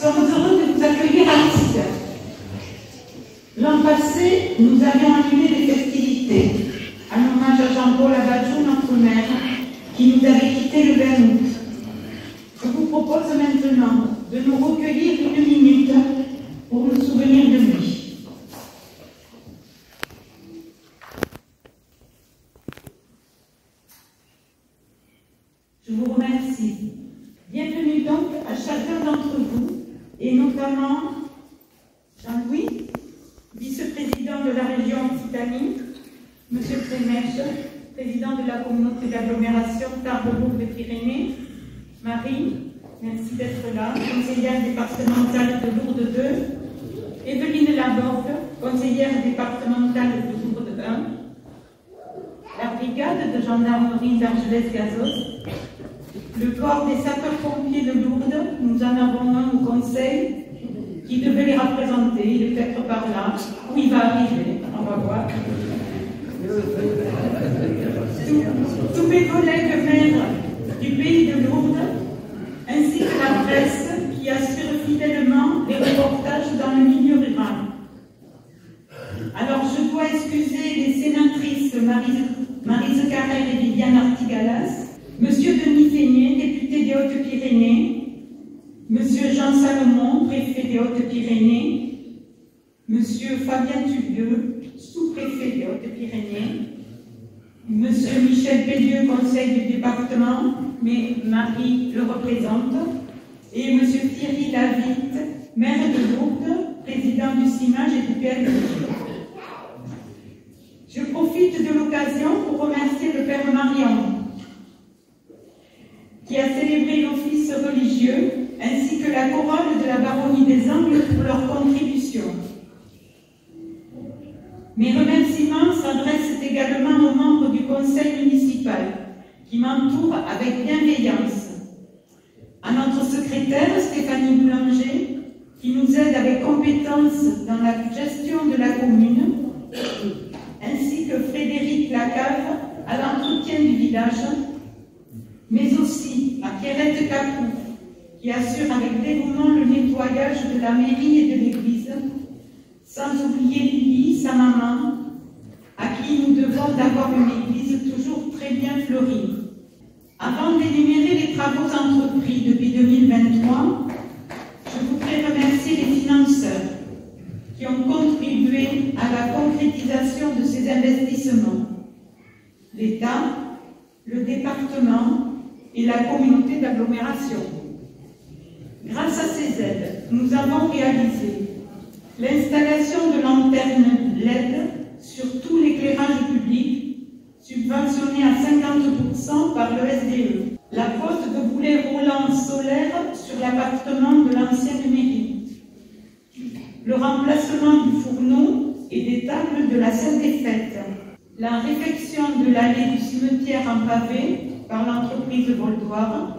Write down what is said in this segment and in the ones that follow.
sommes heureux de vous accueillir à Lisieux. L'an passé, nous avions annulé les festivités, en hommage à Jean-Paul Abadjou, notre maire, qui nous avait quittés le 20 août. Je vous propose maintenant de nous recueillir une minute pour nous souvenir de lui. Je vous remercie. Bienvenue donc à chacun d'entre vous, et notamment Jean-Louis, vice-président de la région Occitanie, M. Prémèche, président de la communauté d'agglomération Tarbes-Lourdes-Pyrénées, Marie, merci d'être là, conseillère départementale de Lourdes 2, Evelyne Laborde, conseillère départementale de Lourdes 1, la brigade de gendarmerie d'Argelès-Gazos, le corps des sapeurs-pompiers de Lourdes, nous en avons un au conseil qui devait les représenter, il est peut-être par là, où il va arriver, on va voir. Tous mes collègues maires du pays de Lourdes, ainsi que la presse qui assure fidèlement les reportages dans le milieu rural. Alors je dois excuser les sénatrices Maryse Carrère et Viviane Artigalas, Monsieur Denis Feignet, député des Hautes-Pyrénées, Monsieur Jean Salomon, préfet des Hautes-Pyrénées, Monsieur Fabien Tullieu, sous-préfet des Hautes-Pyrénées, Monsieur Michel Pellieu, conseil du département, mais Marie le représente, et Monsieur Thierry Lavitte, maire de Lourdes, président du CIMAGE et du PLD. Je profite de l'occasion pour remercier le Père Marion, qui a célébré l'office religieux, ainsi que la chorale de la baronnie des Angles pour leur contribution. Mes remerciements s'adressent également aux membres du conseil municipal, qui m'entourent avec bienveillance, à notre secrétaire Stéphanie Boulanger, qui nous aide avec compétence dans la gestion de la commune, ainsi que Frédéric Lacave à l'entretien du village, mais aussi à Pierrette Capou, qui assure avec dévouement le nettoyage de la mairie et de l'église, sans oublier Lily, sa maman, à qui nous devons d'avoir une église toujours très bien fleurie. Avant d'énumérer les travaux entrepris depuis 2023, je voudrais remercier les financeurs qui ont contribué à la concrétisation de ces investissements. L'État, le département et la communauté d'agglomération. Grâce à ces aides, nous avons réalisé l'installation de lanternes LED sur tout l'éclairage public, subventionné à 50% par le SDE. La pose de boulets roulants solaires sur l'appartement de l'ancienne mairie. Le remplacement du fourneau et des tables de la salle des fêtes. La réfection de l'allée du cimetière en pavé par l'entreprise Voldoire.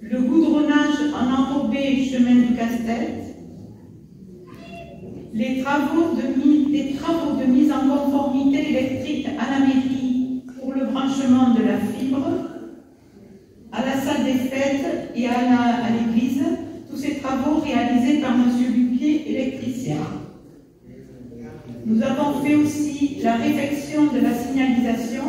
Le goudronnage en enrobé chemin du Casse-Tête. Des travaux de mise en conformité électrique à la mairie pour le branchement de la fibre, à la salle des fêtes et à l'église, tous ces travaux réalisés par M. Lupier, électricien. Nous avons fait aussi la réfection de la signalisation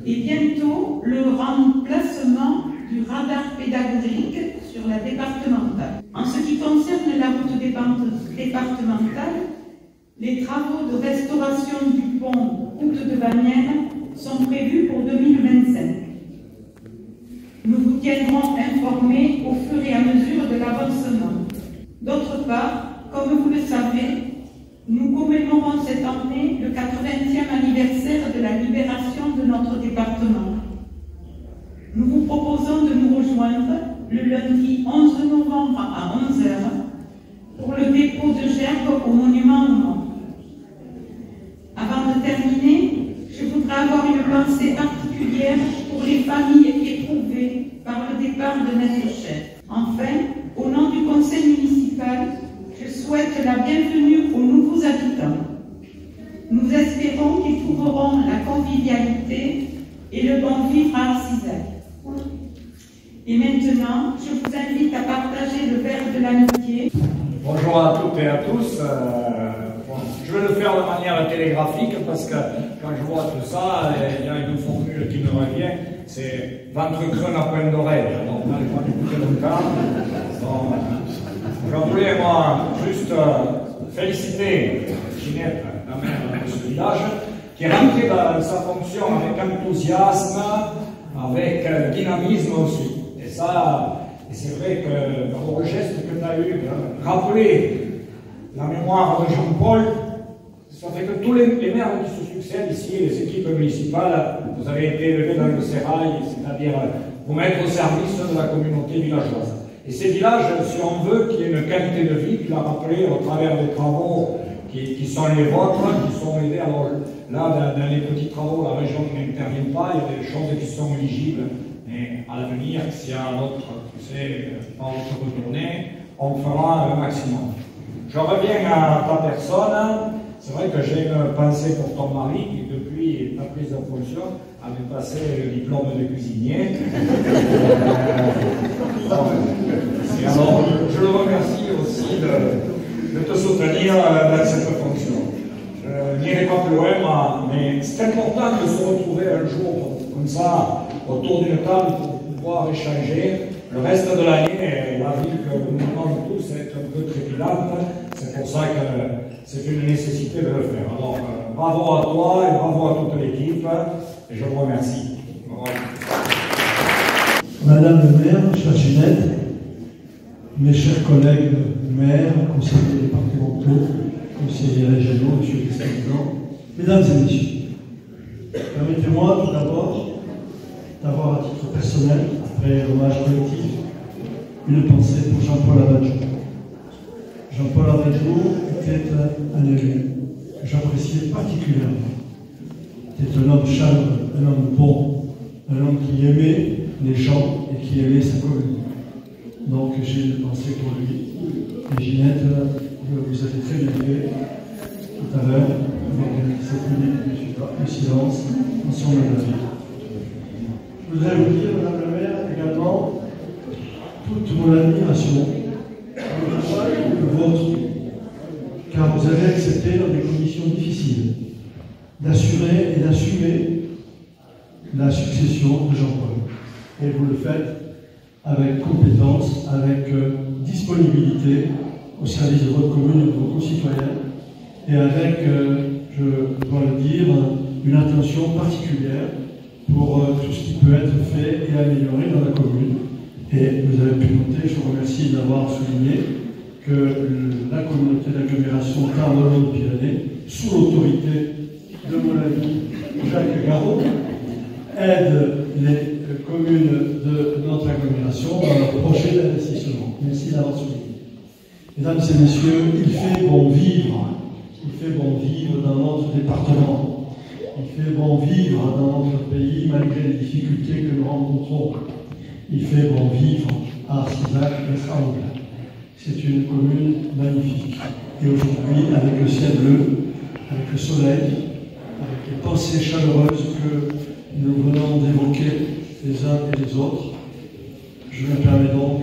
et bientôt le remplacement du radar pédagogique sur la départementale. En ce qui concerne la route départementale, les travaux de restauration du pont route de Bagnères sont prévus pour 2025. Nous vous tiendrons informés au fur et à mesure de l'avancement. D'autre part, comme vous le savez, nous commémorons cette année le 80e anniversaire de la libération de notre département. Nous vous proposons de nous rejoindre le lundi 11 novembre à 11 h pour le dépôt de gerbes au monument aux morts. Avant de terminer, je voudrais avoir une pensée particulière pour les familles éprouvées par le départ de notre chef. Enfin, au nom du conseil municipal, je souhaite la bienvenue aux nouveaux habitants. Nous espérons qu'ils trouveront la convivialité et le bon vivre à Arcisac. Et maintenant, maintenant, je vous invite à partager le verre de l'amitié. Bonjour à toutes et à tous. Je vais le faire de manière télégraphique parce que quand je vois tout ça, il y a une formule qui me revient, c'est ventre creux n'a point d'oreille. Donc, on n'allait pas écouter mon cas. Je voulais, moi, juste féliciter Ginette, la mère de ce village, qui est rentrée dans sa fonction avec enthousiasme, avec dynamisme aussi. Et ça, c'est vrai que dans le geste que tu as eu de rappeler la mémoire de Jean-Paul, ça fait que tous les maires qui se succèdent ici, les équipes municipales, vous avez été élevés dans le sérail, c'est-à-dire vous mettre au service de la communauté villageoise. Et ces villages, si on veut qu'il y ait une qualité de vie, tu l'as rappelé au travers des travaux qui sont les vôtres, qui sont aidés. Alors là, dans les petits travaux, la région n'intervient pas, il y a des choses qui sont éligibles. Mais à l'avenir, s'il y a un autre, tu sais, pas autre retourner, on fera le maximum. Je reviens à ta personne. C'est vrai que j'ai une pensée pour ton mari qui, depuis ta prise de fonction, avait passé le diplôme de cuisinier. Et alors, je le remercie aussi de te soutenir dans cette fonction. Je n'irai pas plus loin, mais c'est important de se retrouver un jour comme ça, autour d'une table pour pouvoir échanger. Le reste de l'année, la ville que nous menons tous est un peu trépidante. C'est pour ça que c'est une nécessité de le faire. Alors, bravo à toi et bravo à toute l'équipe. Et je vous remercie. Madame le maire, chère Ginette, mes chers collègues maires, conseillers départementaux, conseillers régionaux, monsieur le président, mesdames et messieurs, permettez-moi tout d'abord d'avoir à titre personnel, après l'hommage collectif, une pensée pour Jean-Paul Abadjou. Jean-Paul Abadjou était un élu que j'appréciais particulièrement. C'était un homme chaleureux, un homme bon, un homme qui aimait les gens et qui aimait sa commune. Donc j'ai une pensée pour lui. Et Ginette, vous avez très bien fait tout à l'heure, avec cette minute de silence en son honneur. Je voudrais vous dire, Madame la maire, également toute mon admiration pour le travail que vôtre, car vous avez accepté dans des conditions difficiles d'assurer et d'assumer la succession de Jean-Paul. Et vous le faites avec compétence, avec disponibilité au service de votre commune et de vos concitoyens, et avec, je dois le dire, une attention particulière pour tout ce qui peut être fait et amélioré dans la commune. Et vous avez pu noter, je vous remercie d'avoir souligné que la communauté d'agglomération Tarbes-Pyrénées, sous l'autorité de mon ami Jacques Garot, aide les communes de notre agglomération dans leur projet d'investissement. Merci d'avoir souligné. Mesdames et messieurs, il fait bon vivre. Il fait bon vivre dans notre département. Il fait bon vivre dans notre pays malgré les difficultés que nous rencontrons. Il fait bon vivre à Arcizac et Saint-Ouen. C'est une commune magnifique. Et aujourd'hui, avec le ciel bleu, avec le soleil, avec les pensées chaleureuses que nous venons d'évoquer les uns et les autres, je me permets donc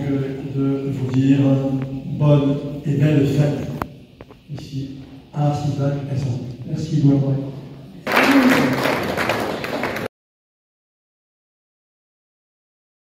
de vous dire bonne et belle fête ici à Arcizac et Saint-Ouen. Merci de m'avoir écouté.